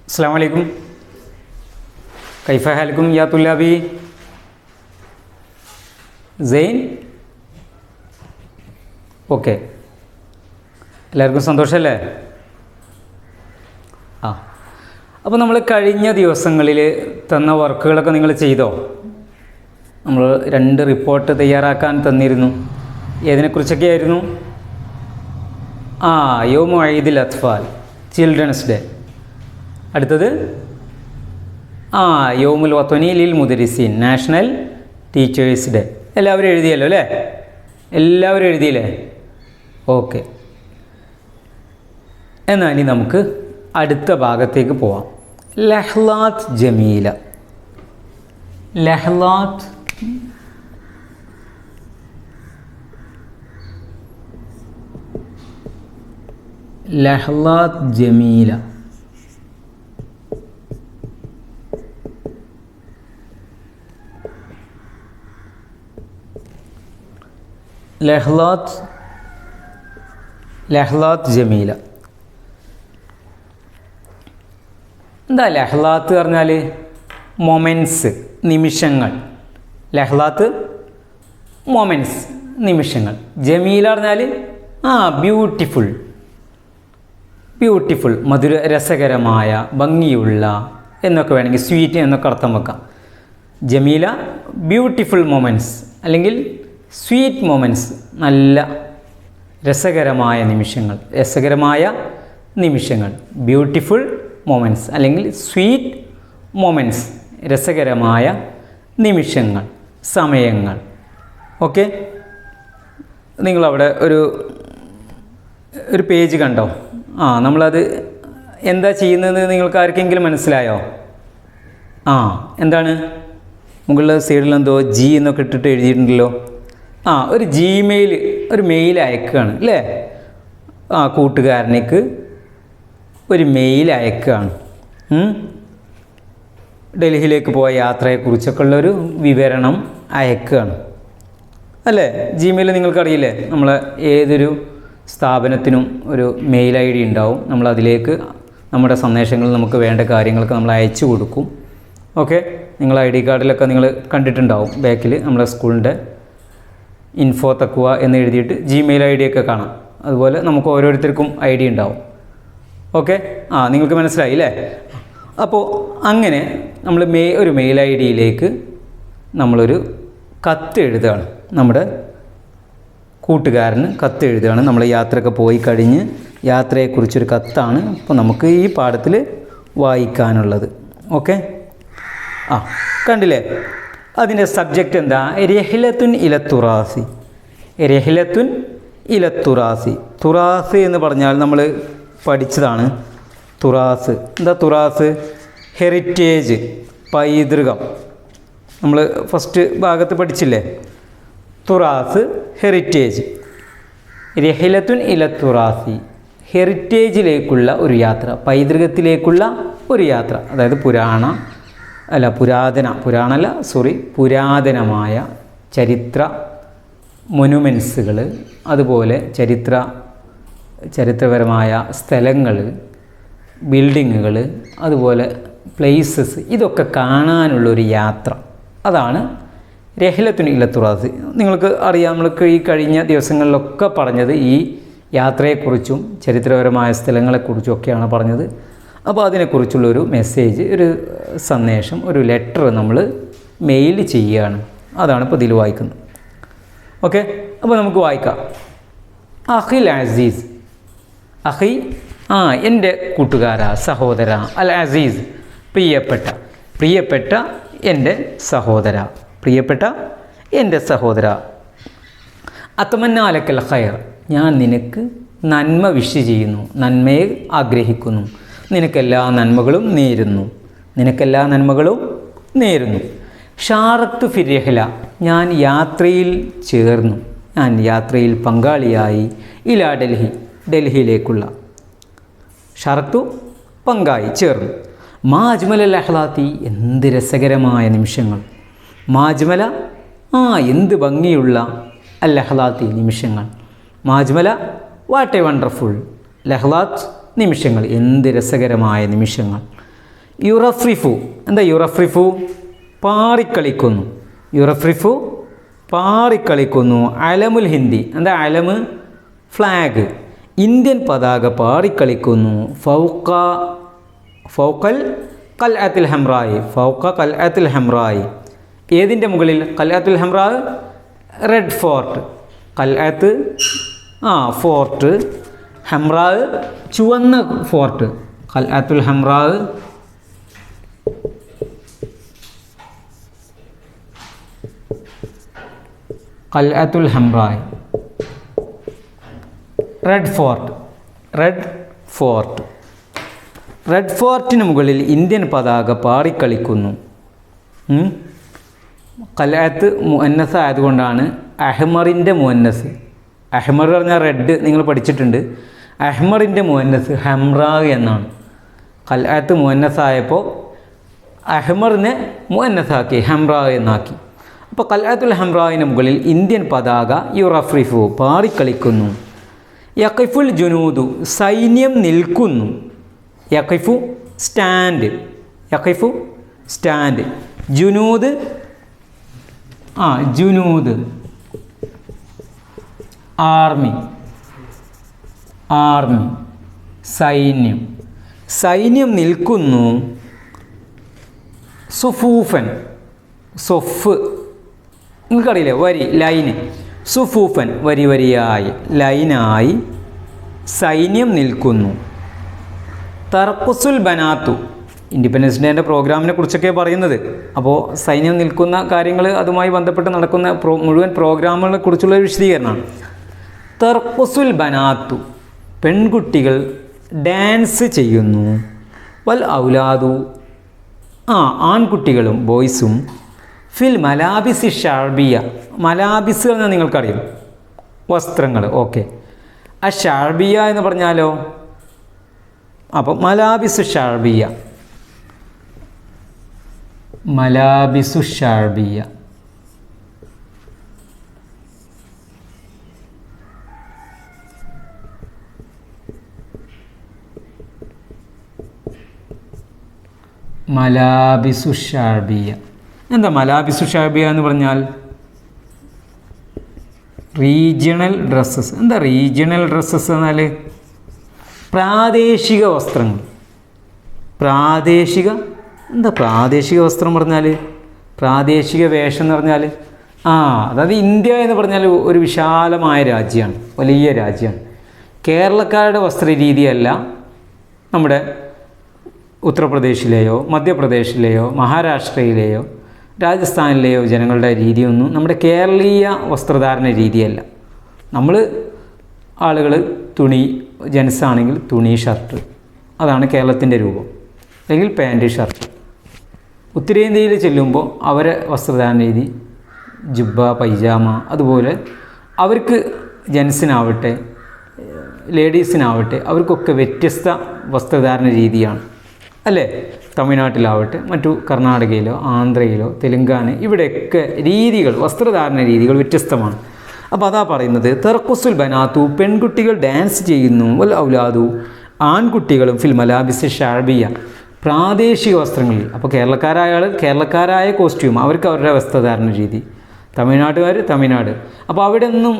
अस्सलाम वालेकुम, कैफ़ा हालकुम या तुल्लाबी? സെയിൻ ഓക്കെ, എല്ലാവർക്കും സന്തോഷമല്ലേ? അപ്പോൾ നമ്മൾ കഴിഞ്ഞ ദിവസങ്ങളിൽ തന്ന വർക്കുകളൊക്കെ നിങ്ങൾ ചെയ്തോ? നമ്മൾ 2 റിപ്പോർട്ട് തയ്യാറാക്കാൻ തന്നിരുന്നു. ഏതിനെക്കുറിച്ചൊക്കെ ആയിരുന്നു? യൗമു ഈദിൽ അത്ഫാൽ, ചിൽഡ്രൻസ് ഡേ. അടുത്തത് യൗമുൽ വത്വനി ലിൽ മുദരിസീൻ, നാഷണൽ ടീച്ചേഴ്സ് ഡേ. എല്ലാവരും എഴുതിയല്ലോ അല്ലേ? എല്ലാവരും എഴുതിയില്ലേ? ഓക്കെ. എന്നാൽ ഇനി നമുക്ക് അടുത്ത ഭാഗത്തേക്ക് പോവാം. ലഹ്ലാത്ത് ജമീല. ലഹ്ലാത്ത് ലഹ്ലാത്ത് ജമീല. ലഹ്ലാത്ത് ജമീല. എന്താ ലഹ്ലാത്ത് പറഞ്ഞാൽ? മൊമെൻറ്റ്സ്, നിമിഷങ്ങൾ. ലഹ്ലാത്ത് മൊമെൻറ്റ്സ്, നിമിഷങ്ങൾ. ജമീല പറഞ്ഞാൽ ബ്യൂട്ടിഫുൾ, ബ്യൂട്ടിഫുൾ, മധുര, രസകരമായ, ഭംഗിയുള്ള എന്നൊക്കെ വേണമെങ്കിൽ, സ്വീറ്റ് എന്നൊക്കെ അർത്ഥം വെക്കാം. ജമീല ബ്യൂട്ടിഫുൾ മൊമെൻറ്റ്സ് അല്ലെങ്കിൽ സ്വീറ്റ് മൊമെൻറ്റ്സ്, നല്ല രസകരമായ നിമിഷങ്ങൾ. രസകരമായ നിമിഷങ്ങൾ, ബ്യൂട്ടിഫുൾ മൊമെൻറ്റ്സ് അല്ലെങ്കിൽ സ്വീറ്റ് മൊമെൻറ്റ്സ്, രസകരമായ നിമിഷങ്ങൾ, സമയങ്ങൾ. ഓക്കെ, നിങ്ങളവിടെ ഒരു പേജ് കണ്ടോ? നമ്മളത് എന്താ ചെയ്യുന്നത് നിങ്ങൾക്ക് ആർക്കെങ്കിലും മനസ്സിലായോ? എന്താണ്? മുകളിലെ സൈഡിൽ എന്തോ ജി എന്നൊക്കെ ഇട്ടിട്ട് എഴുതിയിട്ടുണ്ടല്ലോ. ഒരു ജിമെയിൽ, ഒരു മെയിൽ അയക്കുകയാണ് അല്ലേ? കൂട്ടുകാരനേക്ക് ഒരു മെയിൽ അയക്കുകയാണ്. ഡൽഹിയിലേക്ക് പോയ യാത്രയെക്കുറിച്ചൊക്കെ ഉള്ളൊരു വിവരണം അയക്കുകയാണ് അല്ലേ? ജിമെയിൽ നിങ്ങൾക്കറിയില്ലേ? നമ്മൾ ഏതൊരു സ്ഥാപനത്തിനും ഒരു മെയിൽ ഐ ഡി ഉണ്ടാവും. നമ്മളതിലേക്ക് നമ്മുടെ സന്ദേശങ്ങൾ, നമുക്ക് വേണ്ട കാര്യങ്ങളൊക്കെ നമ്മൾ അയച്ചു കൊടുക്കും. ഓക്കെ, നിങ്ങൾ ഐ ഡി കാർഡിലൊക്കെ നിങ്ങൾ കണ്ടിട്ടുണ്ടാവും. ബാക്കിൽ നമ്മുടെ സ്കൂളിൻ്റെ ഇൻഫോ തക്കുവ എന്ന് എഴുതിയിട്ട് ജിമെയിൽ ഐ ഡിയൊക്കെ കാണാം. അതുപോലെ നമുക്ക് ഓരോരുത്തർക്കും ഐ ഡി ഉണ്ടാവും. ഓക്കെ, നിങ്ങൾക്ക് മനസ്സിലായി അല്ലേ? അപ്പോൾ അങ്ങനെ നമ്മൾ ഒരു മെയിൽ ഐ ഡിയിലേക്ക് നമ്മളൊരു കത്ത് എഴുതുകയാണ്. നമ്മുടെ കൂട്ടുകാരന് കത്ത് എഴുതുകയാണ്. നമ്മൾ യാത്രയൊക്കെ പോയി കഴിഞ്ഞ് യാത്രയെക്കുറിച്ചൊരു കത്താണ് ഇപ്പോൾ നമുക്ക് ഈ പാഠത്തിൽ വായിക്കാനുള്ളത്. ഓക്കെ, കണ്ടില്ലേ? അതിൻ്റെ സബ്ജക്റ്റ് എന്താ? രഹിലത്തുൻ ഇലത്തുറാസി. രഹിലത്തുൻ ഇലത്തുറാസി. തുറാസ് എന്ന് പറഞ്ഞാൽ നമ്മൾ പഠിച്ചതാണ്. തുറാസ് എന്താ? തുറാസ് ഹെറിറ്റേജ്, പൈതൃകം. നമ്മൾ ഫസ്റ്റ് ഭാഗത്ത് പഠിച്ചില്ലേ? തുറാസ്, ഹെറിറ്റേജ്. രഹിലത്തുൻ ഇലത്തുറാസി, ഹെറിറ്റേജിലേക്കുള്ള ഒരു യാത്ര, പൈതൃകത്തിലേക്കുള്ള ഒരു യാത്ര. അതായത് പുരാതനമായ ചരിത്ര മൊനുമെൻസുകൾ, അതുപോലെ ചരിത്രപരമായ സ്ഥലങ്ങൾ, ബിൽഡിങ്ങുകൾ, അതുപോലെ പ്ലേസസ്, ഇതൊക്കെ കാണാനുള്ളൊരു യാത്ര. അതാണ് രഹിലത്തുൻ ഇലത്തുറാസി. നിങ്ങൾക്ക് അറിയാം, നമ്മൾക്ക് ഈ കഴിഞ്ഞ ദിവസങ്ങളിലൊക്കെ പറഞ്ഞത് ഈ യാത്രയെക്കുറിച്ചും ചരിത്രപരമായ സ്ഥലങ്ങളെക്കുറിച്ചും ഒക്കെയാണ് പറഞ്ഞത്. അപ്പോൾ അതിനെക്കുറിച്ചുള്ളൊരു മെസ്സേജ്, ഒരു സന്ദേശം, ഒരു ലെറ്റർ നമ്മൾ മെയിൽ ചെയ്യുകയാണ്. അതാണ് ഇപ്പോൾ ഇതിൽ വായിക്കുന്നത്. ഓക്കെ, അപ്പോൾ നമുക്ക് വായിക്കാം. അഖിൽ അസീസ്. അഖി, എൻ്റെ കൂട്ടുകാരാ, സഹോദര. അൽ അസീസ്, പ്രിയപ്പെട്ട എൻ്റെ സഹോദര, പ്രിയപ്പെട്ട എൻ്റെ സഹോദര. അത്മന്ന അലക്കൽ ഖൈർ, ഞാൻ നിനക്ക് നന്മ വിഷ് ചെയ്യുന്നു, നന്മയെ ആഗ്രഹിക്കുന്നു. നിനക്കെല്ലാ നന്മകളും നേരുന്നു. ഷാറത്തു ഫിർ രഹ്ല, ഞാൻ യാത്രയിൽ ചേർന്നു, ഞാൻ യാത്രയിൽ പങ്കാളിയായി. ഇലാ ഡൽഹിയിലേക്കുള്ള. ഷാറത്തു പങ്കായി, ചേർന്നു. മാജ്മല ലഹ്ലാത്തി, എന്ത് രസകരമായ നിമിഷങ്ങൾ. മാജ്മല, എന്ത് ഭംഗിയുള്ള ലഹ്ലാത്തി, നിമിഷങ്ങൾ. മാജ്മല, വാട്ട് എ വണ്ടർഫുൾ. ലഹ്ലാത്ത്, നിമിഷങ്ങൾ, എന്ത് രസകരമായ നിമിഷങ്ങൾ. യുറഫ്രിഫു. എന്താ യുറഫ്രിഫു? പാറിക്കളിക്കുന്നു. യുറഫ്രിഫു പാറിക്കളിക്കുന്നു. അലമുൽ ഹിന്ദി. എന്താ അലമ്? ഫ്ലാഗ്. ഇന്ത്യൻ പതാക പാറിക്കളിക്കുന്നു. ഫൗക്കൽ ഖൽഅത്തുൽ ഹംറായി. ഫൗക്ക ഖൽഅത്തുൽ ഹംറായി. ഏതിൻ്റെ മുകളിൽ? ഖൽഅത്തുൽ ഹംറാ, റെഡ് ഫോർട്ട്. ഖൽഅത്ത് ഫോർട്ട്, ഹംറാ ചുവന്ന ഫോർട്ട്. ഖൽഅത്തുൽ ഹംറാ, ഖൽഅത്തുൽ ഹംറായി, red fort. Red fort. Red ഫോർട്ടിന് മുകളിൽ ഇന്ത്യൻ പതാക പാറിക്കളിക്കുന്നു. ഖൽഅത്ത് മുഅന്നസ് ആയതുകൊണ്ടാണ് അഹ്മറിൻ്റെ മുഅന്നസ്. അഹ്മർ പറഞ്ഞാൽ റെഡ്, നിങ്ങൾ പഠിച്ചിട്ടുണ്ട്. അഹ്മറിൻ്റെ മുഅന്നസ് ഹംറാ എന്നാണ്. ഖൽഅത്ത് മുഅന്നസ് ആയപ്പോൾ അഹ്മറിനെ മുഅന്നസാക്കി, ഹംറാ എന്നാക്കി. അപ്പോൾ ഖൽഅത്തുൽ ഹംറായിന് മുകളിൽ ഇന്ത്യൻ പതാക യുറഫ്രിഫു പാറിക്കളിക്കുന്നു. യഖിഫുൽ ജുനൂദു സൈന്യം നിൽക്കുന്നു. യഖിഫു സ്റ്റാൻഡ്. യഖിഫു സ്റ്റാൻഡ്. ജുനൂദ് ജുനൂദ് ആർമി. ആർമി സൈന്യം. സൈന്യം നിൽക്കുന്നു. സുഫൂഫൻ. സൊഫ് നിങ്ങൾക്കറിയില്ലേ? വരി, ലൈന്. സുഫൂഫൻ വരി വരിയായി, ലൈനായി സൈന്യം നിൽക്കുന്നു. തർക്കുസുൽ ബനാത്തു. ഇൻഡിപെൻഡൻസ് ഡേൻ്റെ പ്രോഗ്രാമിനെ കുറിച്ചൊക്കെ പറയുന്നത്. അപ്പോൾ സൈന്യം നിൽക്കുന്ന കാര്യങ്ങൾ, അതുമായി ബന്ധപ്പെട്ട് നടക്കുന്ന മുഴുവൻ പ്രോഗ്രാമുകളെ കുറിച്ചുള്ള വിശദീകരണമാണ്. തർക്കുസുൽ ബനാത്തു പെൺകുട്ടികൾ ഡാൻസ് ചെയ്യുന്നു. വൽ ഔലാദു ആൺകുട്ടികളും ബോയ്സും ഫിൽ മലാബിസ് ഷാർബിയ. മലാബിസ് എന്നാൽ നിങ്ങൾക്കറിയാം, വസ്ത്രങ്ങൾ. ഓക്കെ. ആ ഷാർബിയ എന്ന് പറഞ്ഞാലോ? അപ്പോൾ മലാബിസു ഷാർബിയ. മലാബിസു ഷാർബിയ. മലാബിസു ഷാർബിയ. എന്താ മലാബിസു ഷാർബിയ എന്ന് പറഞ്ഞാൽ? Regional dresses. എന്താ റീജിയണൽ ഡ്രസ്സസ് എന്നാൽ? പ്രാദേശിക വസ്ത്രങ്ങൾ. പ്രാദേശിക. എന്താ പ്രാദേശിക വസ്ത്രം പറഞ്ഞാൽ? പ്രാദേശിക വേഷം എന്ന് പറഞ്ഞാൽ അതായത് ഇന്ത്യ എന്ന് പറഞ്ഞാൽ ഒരു വിശാലമായ രാജ്യമാണ്, വലിയ രാജ്യമാണ്. കേരളക്കാരുടെ വസ്ത്രരീതിയല്ല നമ്മുടെ ഉത്തർപ്രദേശിലെയോ മധ്യപ്രദേശിലെയോ മഹാരാഷ്ട്രയിലെയോ രാജസ്ഥാനിലെയോ ജനങ്ങളുടെ രീതിയൊന്നും നമ്മുടെ കേരളീയ വസ്ത്രധാരണ രീതിയല്ല. നമ്മൾ ആളുകൾ തുണി, ജെൻസാണെങ്കിൽ തുണി, ഷർട്ട്, അതാണ് കേരളത്തിൻ്റെ രൂപം. അല്ലെങ്കിൽ പാൻറ്റ്, ഷർട്ട്. ഉത്തരേന്ത്യയിൽ ചെല്ലുമ്പോൾ അവരെ വസ്ത്രധാരണ രീതി ജുബ്ബ, പൈജാമ. അതുപോലെ അവർക്ക് ജെൻസിനാവട്ടെ ലേഡീസിനാവട്ടെ അവർക്കൊക്കെ വ്യത്യസ്ത വസ്ത്രധാരണ രീതിയാണ്, അല്ലേ? തമിഴ്നാട്ടിലാവട്ടെ, മറ്റു കർണാടകയിലോ ആന്ധ്രയിലോ തെലുങ്കാന, ഇവിടെയൊക്കെ രീതികൾ, വസ്ത്രധാരണ രീതികൾ വ്യത്യസ്തമാണ്. അപ്പോൾ അതാ പറയുന്നത്, തർക്കുസുൽ ബനാത്തു പെൺകുട്ടികൾ ഡാൻസ് ചെയ്യുന്നു. വൽ ഔലാദു ആൺകുട്ടികളും ഫിൽ മലാബിസ് ഷാർബിയ പ്രാദേശിക വസ്ത്രങ്ങളിൽ. അപ്പോൾ കേരളക്കാരായ കോസ്റ്റ്യൂം, അവർക്ക് അവരുടെ വസ്ത്രധാരണ രീതി. തമിഴ്നാട്ടുകാർ തമിഴ്നാട്. അപ്പോൾ അവിടെ നിന്നും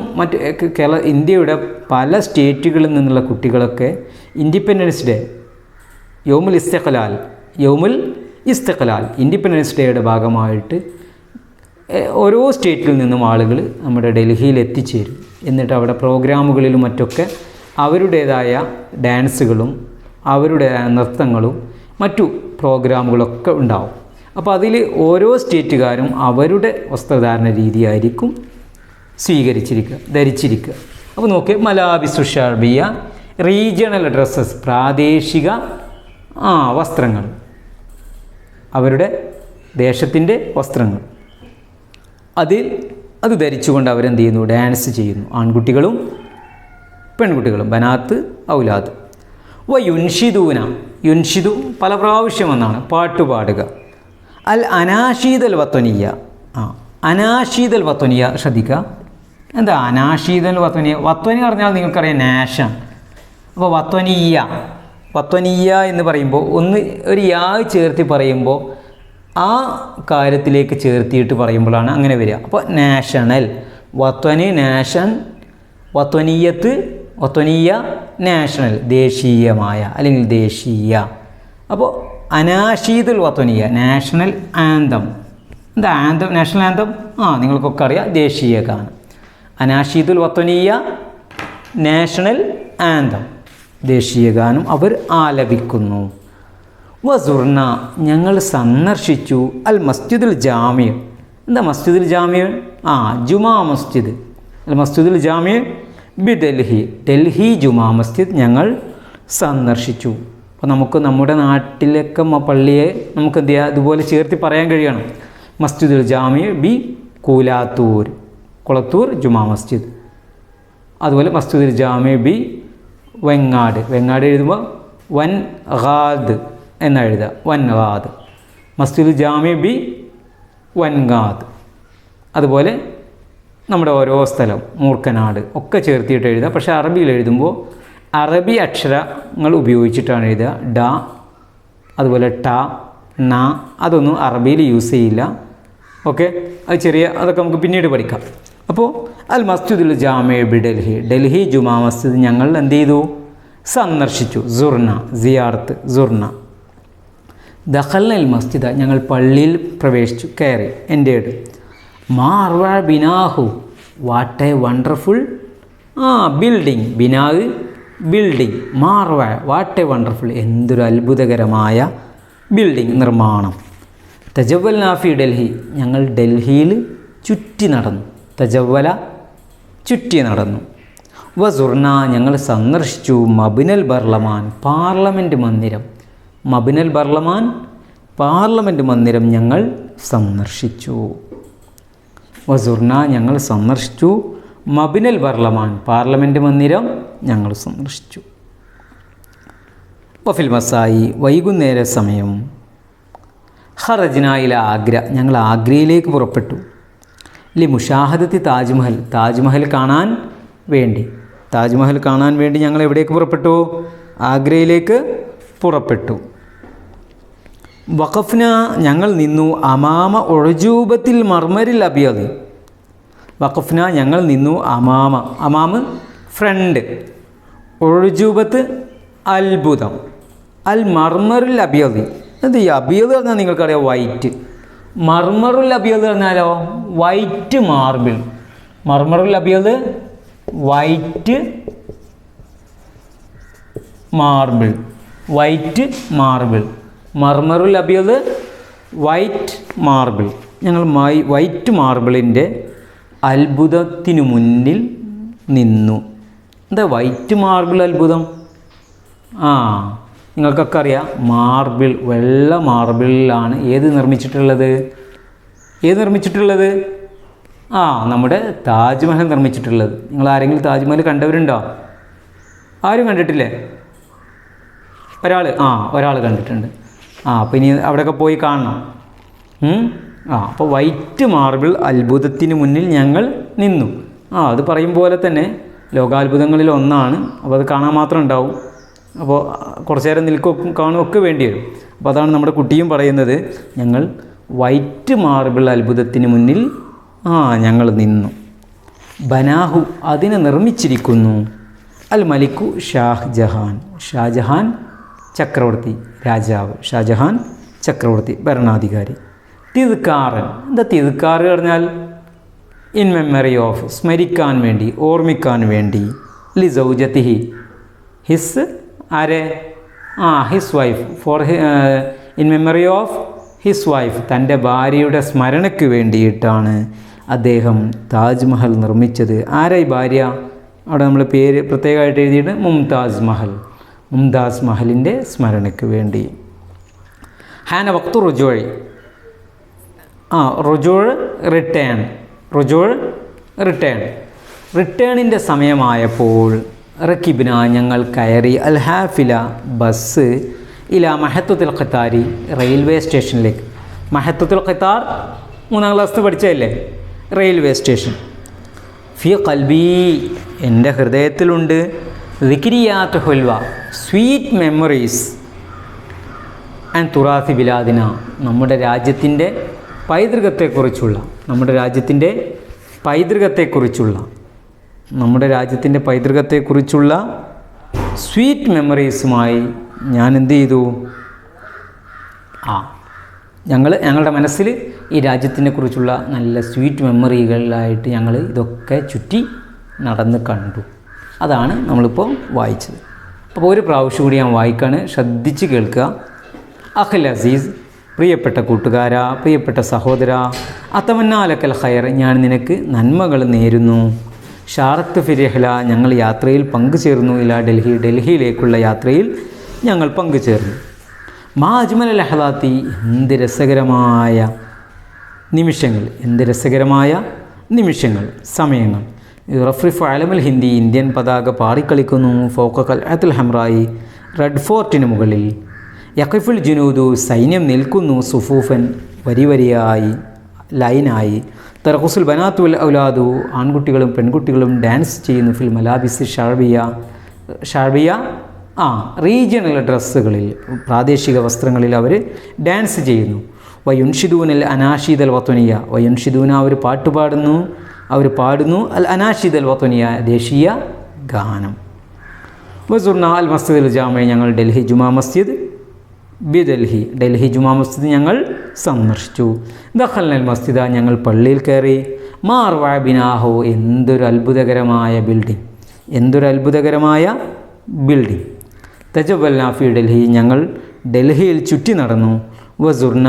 ഇന്ത്യയുടെ പല സ്റ്റേറ്റുകളിൽ നിന്നുള്ള കുട്ടികളൊക്കെ ഇൻഡിപെൻഡൻസ് ഡേ, യൗമുൽ ഇസ്തിഖ്ലാൽ ഇൻഡിപെൻഡൻസ് ഡേയുടെ ഭാഗമായിട്ട് ഓരോ സ്റ്റേറ്റിൽ നിന്നും ആളുകൾ നമ്മുടെ ഡൽഹിയിൽ എത്തിച്ചേരും. എന്നിട്ട് അവിടെ പ്രോഗ്രാമുകളിലും മറ്റൊക്കെ അവരുടേതായ ഡാൻസുകളും അവരുടേതായ നൃത്തങ്ങളും മറ്റു പ്രോഗ്രാമുകളൊക്കെ ഉണ്ടാവും. അപ്പോൾ അതിൽ ഓരോ സ്റ്റേറ്റുകാരും അവരുടെ വസ്ത്രധാരണ രീതിയായിരിക്കും ധരിച്ചിരിക്കുക. അപ്പോൾ നോക്കി, മലാബിസു ഷാർബിയ റീജിയണൽ ഡ്രസ്സസ് പ്രാദേശിക വസ്ത്രങ്ങൾ, അവരുടെ ദേശത്തിൻ്റെ വസ്ത്രങ്ങൾ. അത് ധരിച്ചുകൊണ്ട് അവരെന്ത് ചെയ്യുന്നു? ഡാൻസ് ചെയ്യുന്നു, ആൺകുട്ടികളും പെൺകുട്ടികളും. ബനാത്ത് ഔലാദ്. യുൻഷിദൂന. യുൻഷിദു പല പ്രാവശ്യം എന്നാണ് പാട്ടുപാടുക. അൽ അനാഷീദൽ വത്വനിയ. അനാഷീദൽ വത്വനിയ ശ്രദ്ധിക്കുക. എന്താ അനാഷീദൽ വത്വനിയ? വത്വനി പറഞ്ഞാൽ നിങ്ങൾക്കറിയാം നാശാണ്. അപ്പോൾ വത്വനിയ വത്വനീയ എന്ന് പറയുമ്പോൾ ഒന്ന് ഒരു യാ ചേർത്തി പറയുമ്പോൾ ആ കാര്യത്തിലേക്ക് ചേർത്തിയിട്ട് പറയുമ്പോഴാണ് അങ്ങനെ വരിക. അപ്പോൾ നാഷണൽ, വത്വന് നാഷൻ, വത്വനീയത്ത്, വത്വനീയ നാഷണൽ ദേശീയമായ അല്ലെങ്കിൽ ദേശീയ. അപ്പോൾ അനാഷീദുൽ വത്വനീയ നാഷണൽ ആന്തം. എന്താ ആന്തം? നാഷണൽ ആന്തം നിങ്ങൾക്കൊക്കെ അറിയാം, ദേശീയ ഗാനം. അനാഷീദുൽ വത്വനീയ നാഷണൽ ആന്തം, ദേശീയ ഗാനം അവർ ആലപിക്കുന്നു. വസുർന ഞങ്ങൾ സന്ദർശിച്ചു അൽ മസ്ജിദുൽ ജാമിയ. എന്താ മസ്ജിദുൽ ജാമിയ? ജുമാ മസ്ജിദ്. അൽ മസ്ജിദുൽ ജാമിയ ബി ഡൽഹി, ഡൽഹി ജുമാ മസ്ജിദ് ഞങ്ങൾ സന്ദർശിച്ചു. അപ്പോൾ നമുക്ക് നമ്മുടെ നാട്ടിലൊക്കെ പള്ളിയെ നമുക്ക് എന്ത് ചെയ്യുക, ഇതുപോലെ ചേർത്തി പറയാൻ കഴിയണം. മസ്ജിദുൽ ജാമിയ ബി കൂലാത്തൂർ, കുളത്തൂർ ജുമാ മസ്ജിദ്. അതുപോലെ മസ്ജിദുൽ ജാമിയ ബി വെങ്ങാട്, വെങ്ങാട് എഴുതുമ്പോൾ വൻ ഗാദ് എന്നെഴുതുക, വൻ ഗാദ്. മസ്ജിദുൽ ജാമിയ ബി വൻഗാദ്. അതുപോലെ നമ്മുടെ ഓരോ സ്ഥലം, മൂർക്കനാട് ഒക്കെ ചേർത്തിയിട്ട് എഴുതുക. പക്ഷേ അറബിയിൽ എഴുതുമ്പോൾ അറബി അക്ഷരങ്ങൾ ഉപയോഗിച്ചിട്ടാണ് എഴുതുക. ഡ, അതുപോലെ ട, ന, അതൊന്നും അറബിയിൽ യൂസ് ചെയ്യില്ല. ഓക്കെ, അത് അതൊക്കെ നമുക്ക് പിന്നീട് പഠിക്കാം. അപ്പോൾ അൽ മസ്ജിദുൽ ജാമിഅ ബി ഡൽഹി, ഡൽഹി ജുമാ മസ്ജിദ് ഞങ്ങൾ എന്ത് ചെയ്തു? സന്ദർശിച്ചു. സുർന, സിയാർത്ത്, സുർന. ദഖൽന അൽ മസ്ജിദ ഞങ്ങൾ പള്ളിയിൽ പ്രവേശിച്ചു, കയറി, എൻ്റേഡ്. മാർവ ബിനാഹു വാട്ട് എ വണ്ടർഫുൾ ബിൽഡിംഗ്. ബിനാഹ് ബിൽഡിംഗ്, മാർവ വാട്ട് എ വണ്ടർഫുൾ എന്തൊരു അത്ഭുതകരമായ ബിൽഡിംഗ്, നിർമ്മാണം. തജവൽ നാഫി ഡൽഹി ഞങ്ങൾ ഡൽഹിയിൽ ചുറ്റി നടന്നു. തജവല ചുറ്റി നടന്നു. വസുർന ഞങ്ങൾ സന്ദർശിച്ചു മബിനൽ ബർലമാൻ പാർലമെൻറ്റ് മന്ദിരം. മബിനൽ ബർലമാൻ പാർലമെൻറ്റ് മന്ദിരം ഞങ്ങൾ സന്ദർശിച്ചു. വസുർന ഞങ്ങൾ സന്ദർശിച്ചു മബിനൽ ബർലമാൻ പാർലമെൻറ്റ് മന്ദിരം ഞങ്ങൾ സന്ദർശിച്ചു. വഫിൽ മസായി വൈകുന്നേര സമയം. ഖറജ്ന ഇല ആഗ്ര ഞങ്ങൾ ആഗ്രയിലേക്ക് പുറപ്പെട്ടു. ലി മുഷാഹദത്തി താജ്മഹൽ താജ്മഹൽ കാണാൻ വേണ്ടി. താജ്മഹൽ കാണാൻ വേണ്ടി ഞങ്ങൾ എവിടേക്ക് പുറപ്പെട്ടു? ആഗ്രയിലേക്ക് പുറപ്പെട്ടു. വഖഫ്ന ഞങ്ങൾ നിന്നു അമാമ ഉഅജൂബത്തിൽ മർമരിൽ അബിയദ്. വഖഫ്ന ഞങ്ങൾ നിന്നു അമാമ, അമാമ് ഫ്രണ്ട്, ഉഅജൂബത്ത് അത്ഭുതം, അൽ മർമറുൽ അബിയദ്. അത് ഈ അബിയദ് പറഞ്ഞാൽ നിങ്ങൾക്കറിയാം വൈറ്റ്. മർമറുൽ അബിയദ് പറഞ്ഞാലോ വൈറ്റ് മാർബിൾ. മർമറുൽ അബിയദ് വൈറ്റ് മാർബിൾ, വൈറ്റ് മാർബിൾ. മർമറുൽ അബിയദ് വൈറ്റ് മാർബിൾ. ഞങ്ങൾ വൈറ്റ് മാർബിളിൻ്റെ അത്ഭുതത്തിനു മുന്നിൽ നിന്നു. എന്താ വൈറ്റ് മാർബിൾ അത്ഭുതം? നിങ്ങൾക്കൊക്കെ അറിയാം, മാർബിൾ, വെള്ള മാർബിളിലാണ് ഏത് നിർമ്മിച്ചിട്ടുള്ളത്? നമ്മുടെ താജ്മഹൽ നിർമ്മിച്ചിട്ടുള്ളത്. നിങ്ങൾ ആരെങ്കിലും താജ്മഹൽ കണ്ടവരുണ്ടോ? ആരും കണ്ടിട്ടില്ലേ? ഒരാൾ കണ്ടിട്ടുണ്ട്. അപ്പോൾ ഇനി അവിടെയൊക്കെ പോയി കാണണം. അപ്പോൾ വൈറ്റ് മാർബിൾ അത്ഭുതത്തിന് മുന്നിൽ ഞങ്ങൾ നിന്നു. അത് പറയും പോലെ തന്നെ ലോകാത്ഭുതങ്ങളിൽ ഒന്നാണ്. അപ്പോൾ അത് കാണാൻ മാത്രം ഉണ്ടാവും. അപ്പോൾ കുറച്ച് നേരം നിൽക്കുകയും കാണുകയൊക്കെ വേണ്ടി വരും. അപ്പോൾ അതാണ് നമ്മുടെ കുട്ടിയും പറയുന്നത്, ഞങ്ങൾ വൈറ്റ് മാർബിൾ അത്ഭുതത്തിന് മുന്നിൽ ഞങ്ങൾ നിന്നു. ബനാഹു അതിനെ നിർമ്മിച്ചിരിക്കുന്നു അൽ മലിക്കു ഷാജഹാൻ, ഷാജഹാൻ ചക്രവർത്തി, രാജാവ്. ഷാജഹാൻ ചക്രവർത്തി, ഭരണാധികാരി. തിദ്കാറൻ, എന്താ തിദ്കാർ പറഞ്ഞാൽ? ഇൻ മെമ്മറി ഓഫ്, സ്മരിക്കാൻ വേണ്ടി, ഓർമ്മിക്കാൻ വേണ്ടി. ലി സൗജത്തിഹി, ഹിസ് ആരെ? His wife, for in memory of his wife, തൻ്റെ ഭാര്യയുടെ സ്മരണയ്ക്ക് വേണ്ടിയിട്ടാണ് അദ്ദേഹം താജ്മഹൽ നിർമ്മിച്ചത്. ആരായി ഭാര്യ? അവിടെ നമ്മൾ പേര് പ്രത്യേകമായിട്ട് എഴുതിയിട്ട് മുംതാസ് മഹൽ, മുംതാസ് മഹലിൻ്റെ സ്മരണയ്ക്ക് വേണ്ടി. ഹാന വക്തു റുജോയ്, റുജോയ് റിട്ടേൺ, റുജോയ് റിട്ടേൺ, റിട്ടേണിൻ്റെ സമയമായപ്പോൾ റക്കിബിന ഞങ്ങൾ കയറി അൽ ഹാഫില ബസ് ഇല മഹത്തുൽ ഖത്താരി റെയിൽവേ സ്റ്റേഷനിലേക്ക്. മഹത്തുൽ ഖത്താർ 3ാം ക്ലാസ് പഠിച്ചതല്ലേ, റെയിൽവേ സ്റ്റേഷൻ. ഫി ഖൽബി എൻ്റെ ഹൃദയത്തിലുണ്ട് ദിക്രിയാത്ത് ഹുൽവ, സ്വീറ്റ് മെമ്മറീസ് ആൻഡ് തുറാത്തി ബിലാദിന, നമ്മുടെ രാജ്യത്തിൻ്റെ പൈതൃകത്തെക്കുറിച്ചുള്ള സ്വീറ്റ് മെമ്മറീസുമായി ഞാൻ എന്ത് ചെയ്തു? ഞങ്ങളുടെ മനസ്സിൽ ഈ രാജ്യത്തിനെ കുറിച്ചുള്ള നല്ല സ്വീറ്റ് മെമ്മറികളായിട്ട് ഞങ്ങൾ ഇതൊക്കെ ചുറ്റി നടന്ന് കണ്ടു. അതാണ് നമ്മളിപ്പോൾ വായിച്ചത്. അപ്പോൾ ഒരു പ്രാവശ്യം കൂടി ഞാൻ വായിക്കാണ്, ശ്രദ്ധിച്ച് കേൾക്കുക. അഖിൽ അസീസ്, പ്രിയപ്പെട്ട കൂട്ടുകാരാ, പ്രിയപ്പെട്ട സഹോദര, അതമന്നാലക്കൽ ഖൈർ, ഞാൻ നിനക്ക് നന്മകൾ നേരുന്നു. ഷാറത്ത് ഫിരിഹല, ഞങ്ങൾ യാത്രയിൽ പങ്കുചേർന്നു. ഡൽഹിയിലേക്കുള്ള യാത്രയിൽ ഞങ്ങൾ പങ്കുചേർന്നു. മാ അജ്മൽ ലഹലാത്തി, എന്ത് രസകരമായ നിമിഷങ്ങൾ, സമയങ്ങൾ. റഫ്രിഫ് അലമുൽ ഹിന്ദി, ഇന്ത്യൻ പതാക പാറിക്കളിക്കുന്നു. ഫൗഖ ഖൽഅത്തുൽ ഹംറായി, റെഡ് ഫോർട്ടിന് മുകളിൽ. യഖിഫുൽ ജുനൂദു, സൈന്യം നിൽക്കുന്നു. സുഫൂഫൻ, വരിയായി, ലൈനായി. തർഖുസുൽ ബനാത്തു വൽ ഔലാദു, ആൺകുട്ടികളും പെൺകുട്ടികളും ഡാൻസ് ചെയ്യുന്നു. ഫിൽ മലാബിസ് ഷാർബിയ, റീജിയണൽ ഡ്രസ്സുകളിൽ, പ്രാദേശിക വസ്ത്രങ്ങളിൽ അവർ ഡാൻസ് ചെയ്യുന്നു. വയുൻഷിദൂനൽ അനാഷീദൽ വത്വനിയ, വയുൻഷിദൂന, അവർ പാടുന്നു. അൽ അനാഷീദൽ വത്വനിയ, ദേശീയ ഗാനം. വസുർന അൽ മസ്ജിദുൽ ജാമി, ഞങ്ങൾ ഡൽഹി ജുമാ മസ്ജിദ് ഞങ്ങൾ സന്ദർശിച്ചു. ദഖൽനൽ മസ്ജിദ, ഞങ്ങൾ പള്ളിയിൽ കയറി. മാർവ ബിനാഹോ, എന്തൊരു അത്ഭുതകരമായ ബിൽഡിംഗ്. തജവൽന ഫി ഡൽഹി, ഞങ്ങൾ ഡൽഹിയിൽ ചുറ്റി നടന്നു. വസുർന,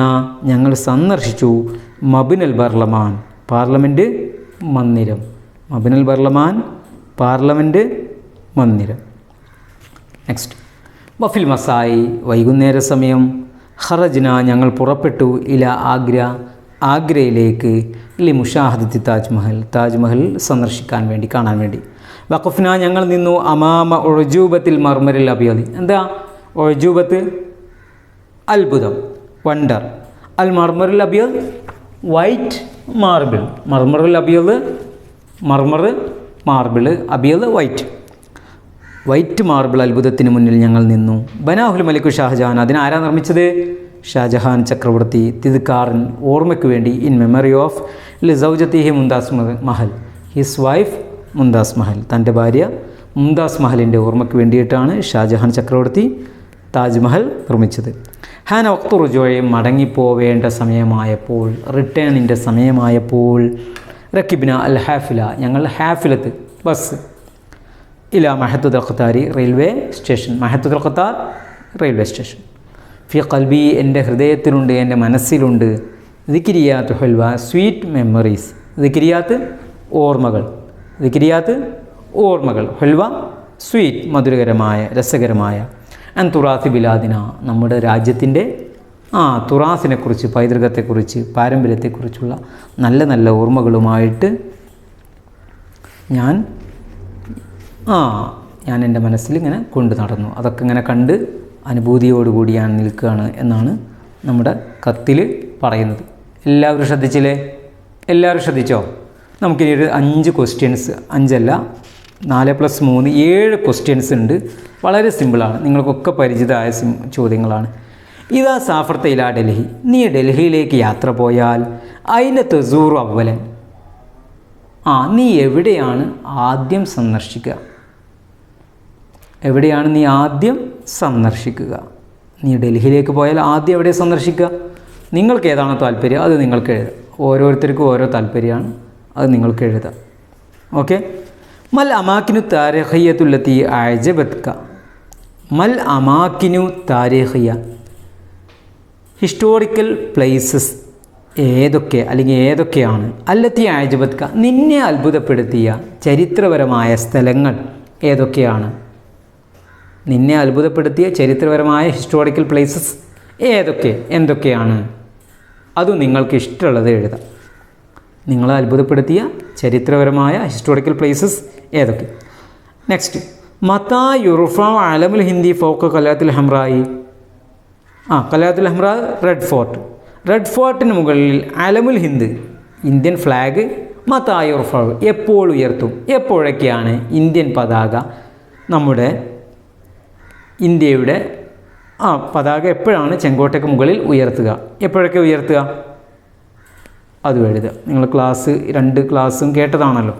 ഞങ്ങൾ സന്ദർശിച്ചു. മബ്നൽ ബർലമാൻ, പാർലമെൻറ്റ് മന്ദിരം. നെക്സ്റ്റ്. വഫിൽ മസായി, വൈകുന്നേര സമയം. ഖറജ്ന, ഞങ്ങൾ പുറപ്പെട്ടു. ഇല ആഗ്രയിലേക്ക്. മുഷാഹദത്തി താജ്മഹൽ സന്ദർശിക്കാൻ വേണ്ടി, കാണാൻ വേണ്ടി. വഖഫ്ന, ഞങ്ങൾ നിന്നു. അമാമ ഉഅജൂബത്തിൽ മർമറിൽ അബിയദ്, എന്താ ഉഅജൂബത്ത്? അത്ഭുതം, വണ്ടർ. അൽ മർമറിൽ അബിയദ്, വൈറ്റ് മാർബിൾ. മാർബിൾ, അബിയദ് വൈറ്റ് മാർബിൾ അത്ഭുതത്തിന് മുന്നിൽ ഞങ്ങൾ നിന്നു. ബനാഹുൽ മലികു ഷാജഹാൻ, അതിനാരാ നിർമ്മിച്ചത്? ഷാജഹാൻ ചക്രവർത്തി. തിദ്കാറിൻ, ഓർമ്മയ്ക്ക് വേണ്ടി. ഇൻ മെമ്മറി ഓഫ് ലിസൗജത്തിഹി മുംതാസ് മഹൽ, ഹിസ് വൈഫ് മുംതാസ് മഹൽ, തൻ്റെ ഭാര്യ മുംതാസ് മഹലിൻ്റെ ഓർമ്മയ്ക്ക് വേണ്ടിയിട്ടാണ് ഷാജഹാൻ ചക്രവർത്തി താജ്മഹൽ നിർമ്മിച്ചത്. ഹാന വഖ്തു റുജൂഇ, മടങ്ങിപ്പോവേണ്ട സമയമായപ്പോൾ, റിട്ടേണിൻ്റെ സമയമായപ്പോൾ. റക്കിബ്ന അൽ ഹാഫില, ഞങ്ങൾ ഹാഫിലത്ത്, ബസ്. ഇല മഹത്തുൽ ഖത്താരി, റെയിൽവേ സ്റ്റേഷൻ. ഫി ഖൽബി, എൻ്റെ ഹൃദയത്തിലുണ്ട്, എൻ്റെ മനസ്സിലുണ്ട്. ദിക്രിയാത്ത് ഹുൽവ, സ്വീറ്റ് മെമ്മറീസ്. ദിക്രിയാത്ത് ഓർമ്മകൾ. ഹുൽവ, സ്വീറ്റ്, മധുരകരമായ, രസകരമായ. ആൻഡ് തുറാത്തി ബിലാദിന, നമ്മുടെ രാജ്യത്തിൻ്റെ തുറാസിനെക്കുറിച്ച്, പൈതൃകത്തെക്കുറിച്ച്, പാരമ്പര്യത്തെക്കുറിച്ചുള്ള നല്ല നല്ല ഓർമ്മകളുമായിട്ട് ഞാൻ എൻ്റെ മനസ്സിൽ ഇങ്ങനെ കൊണ്ടു നടന്നു. അതൊക്കെ ഇങ്ങനെ കണ്ട് അനുഭൂതിയോടുകൂടി ഞാൻ നിൽക്കുകയാണ് എന്നാണ് നമ്മുടെ കത്തിൽ പറയുന്നത്. എല്ലാവരും ശ്രദ്ധിച്ചോ? നമുക്കിനി ഒരു 5 ക്വസ്റ്റ്യൻസ്, 5 അല്ല 4+3 7 ക്വസ്റ്റ്യൻസ് ഉണ്ട്. വളരെ സിമ്പിളാണ്, നിങ്ങൾക്കൊക്കെ പരിചിതമായ ചോദ്യങ്ങളാണ്. ഇതാ സാഫർത്ത ഇലാ ഡൽഹി, നീ ഡൽഹിയിലേക്ക് യാത്ര പോയാൽ. അയിന തസൂറു അവലൻ, നീ എവിടെയാണ് ആദ്യം സന്ദർശിക്കുക? നീ ഡൽഹിയിലേക്ക് പോയാൽ ആദ്യം എവിടെ സന്ദർശിക്കുക? നിങ്ങൾക്ക് ഏതാണോ താല്പര്യം അത് നിങ്ങൾക്ക് എഴുതാം. ഓരോരുത്തർക്കും ഓരോ താല്പര്യമാണ്, അത് നിങ്ങൾക്ക് എഴുതാം. ഓക്കെ. മൽ അമാക്കിനു താരിഖിയത്തുല്ലത്തി അഅജബത്ക. മൽ അമാക്കിനു താരിഖിയ, ഹിസ്റ്റോറിക്കൽ പ്ലേസസ് ഏതൊക്കെയാണ്? അല്ലത്തി അഅജബത്ക, നിന്നെ അത്ഭുതപ്പെടുത്തിയ ചരിത്രപരമായ സ്ഥലങ്ങൾ ഏതൊക്കെയാണ്? നിന്നെ അത്ഭുതപ്പെടുത്തിയ ചരിത്രപരമായ ഹിസ്റ്റോറിക്കൽ പ്ലേസസ് എന്തൊക്കെയാണ്? അതും നിങ്ങൾക്ക് ഇഷ്ടമുള്ളത് എഴുതാം. നിങ്ങളെ അത്ഭുതപ്പെടുത്തിയ ചരിത്രപരമായ ഹിസ്റ്റോറിക്കൽ പ്ലേസസ് ഏതൊക്കെ? നെക്സ്റ്റ്. മതാ യുർഫ അലമുൽ ഹിന്ദി ഫൗഖ ഖലഅത്തുൽ ഹംറായി. ഖലഅത്തുൽ ഹംറ, റെഡ് ഫോർട്ടിന് മുകളിൽ. അലമുൽ ഹിന്ദ്, ഇന്ത്യൻ ഫ്ലാഗ്. മതാ യുർഫ, എപ്പോൾ ഉയർത്തും? എപ്പോഴൊക്കെയാണ് ഇന്ത്യൻ പതാക നമ്മുടെ ഇന്ത്യയുടെ പതാക എപ്പോഴാണ് ചെങ്കോട്ടയ്ക്ക് മുകളിൽ ഉയർത്തുക, എപ്പോഴൊക്കെ ഉയർത്തുക, അതും എഴുതുക. നിങ്ങൾ രണ്ട് ക്ലാസ്സും കേട്ടതാണല്ലോ.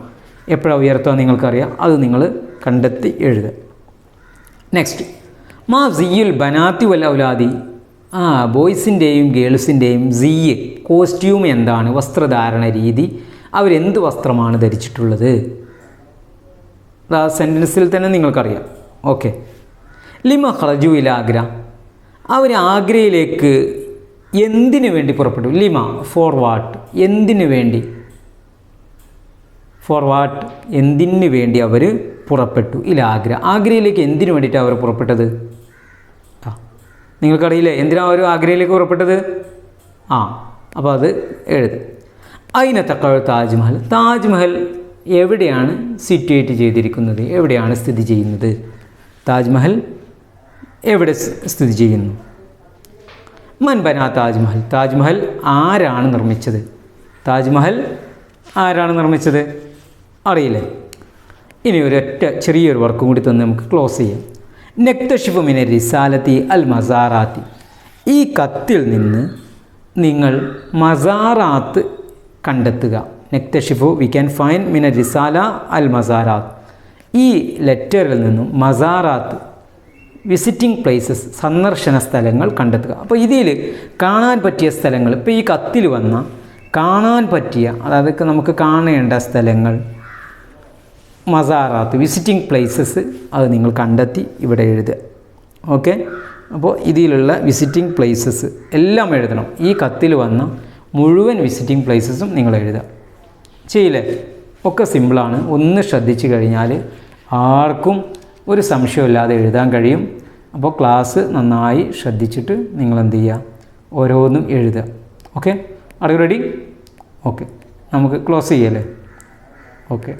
എപ്പോഴാണ് ഉയർത്തുക നിങ്ങൾക്കറിയാം, അത് നിങ്ങൾ കണ്ടെത്തി എഴുതുക. നെക്സ്റ്റ്, മാ സിയുൽ ബനാത്തി വൽ ഔലാദി, ബോയ്സിൻ്റെയും ഗേൾസിൻ്റെയും സിയ് കോസ്റ്റ്യൂം എന്താണ്, വസ്ത്രധാരണ രീതി, അവരെന്ത് വസ്ത്രമാണ് ധരിച്ചിട്ടുള്ളത്? ആ സെൻറ്റൻസിൽ തന്നെ നിങ്ങൾക്കറിയാം. ഓക്കെ. ലിമ ഖറജു ഇല ആഗ്ര, അവർ ആഗ്രയിലേക്ക് എന്തിനു വേണ്ടി പുറപ്പെട്ടു? ലിമ ഫോർ വാട്ട്, എന്തിനു വേണ്ടി, ഫോർ വാട്ട് എന്തിനു വേണ്ടി അവർ പുറപ്പെട്ടു? ഇല ആഗ്ര, ആഗ്രയിലേക്ക് എന്തിനു വേണ്ടിയിട്ടാണ് അവർ പുറപ്പെട്ടത്? നിങ്ങൾക്കറിയില്ലേ എന്തിനാണ് അവർ ആഗ്രയിലേക്ക് പുറപ്പെട്ടത്? അപ്പോൾ അത് എഴുതുക. അയിന തഖഅ താജ്മഹൽ, താജ്മഹൽ എവിടെയാണ് സിറ്റുവേറ്റ് ചെയ്തിരിക്കുന്നത്, എവിടെയാണ് സ്ഥിതി ചെയ്യുന്നത്? താജ്മഹൽ എവിടെ സ്ഥിതി ചെയ്യുന്നു? മൻ ബനാ താജ്മഹൽ, താജ്മഹൽ ആരാണ് നിർമ്മിച്ചത്? താജ്മഹൽ ആരാണ് നിർമ്മിച്ചത്? അറിയില്ലേ? ഇനി ഒരൊറ്റ ചെറിയൊരു വർക്കും കൂടി തന്ന് നമുക്ക് ക്ലോസ് ചെയ്യാം. നക്തഷിഫു മിന റിസാലത്തി അൽ മസാറാത്തി, ഈ കത്തിൽ നിന്ന് നിങ്ങൾ മസാറാത്ത് കണ്ടെത്തുക. നക്തഷിഫു, വി ക്യാൻ ഫൈൻഡ് മിന റിസാല അൽ മസാറാത്ത്, ഈ ലെറ്ററിൽ നിന്നും മസാറാത്ത് വിസിറ്റിംഗ് പ്ലേസസ്, സന്ദർശന സ്ഥലങ്ങൾ കണ്ടെത്തുക. അപ്പോൾ ഇതിൽ കാണാൻ പറ്റിയ സ്ഥലങ്ങൾ, ഇപ്പോൾ ഈ കത്തിൽ വന്ന കാണാൻ പറ്റിയ, അതായത് നമുക്ക് കാണേണ്ട സ്ഥലങ്ങൾ, മസാറാത്ത് വിസിറ്റിംഗ് പ്ലേസസ്, അത് നിങ്ങൾ കണ്ടെത്തി ഇവിടെ എഴുതുക. ഓക്കെ. അപ്പോൾ ഇതിലുള്ള വിസിറ്റിംഗ് പ്ലേസസ് എല്ലാം എഴുതണം. ഈ കത്തിൽ വന്ന മുഴുവൻ വിസിറ്റിംഗ് പ്ലേസസും നിങ്ങൾ എഴുതുക. ചെയ്യില്ലേ? ഒക്കെ സിമ്പിളാണ്. ഒന്ന് ശ്രദ്ധിച്ചു കഴിഞ്ഞാൽ ആർക്കും ഒരു സംശയമില്ലാതെ എഴുതാൻ കഴിയും. അപ്പോൾ ക്ലാസ് നന്നായി ശ്രദ്ധിച്ചിട്ട് നിങ്ങൾ എന്ത് ചെയ്യുക, ഓരോന്നും എഴുതുക. Okay. Are you ready? Okay, നമുക്ക് ക്ലോസ് ചെയ്യല്ലേ? ഓക്കെ.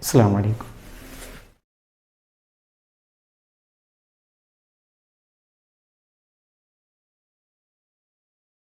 അസ്സലാമു അലൈക്കും.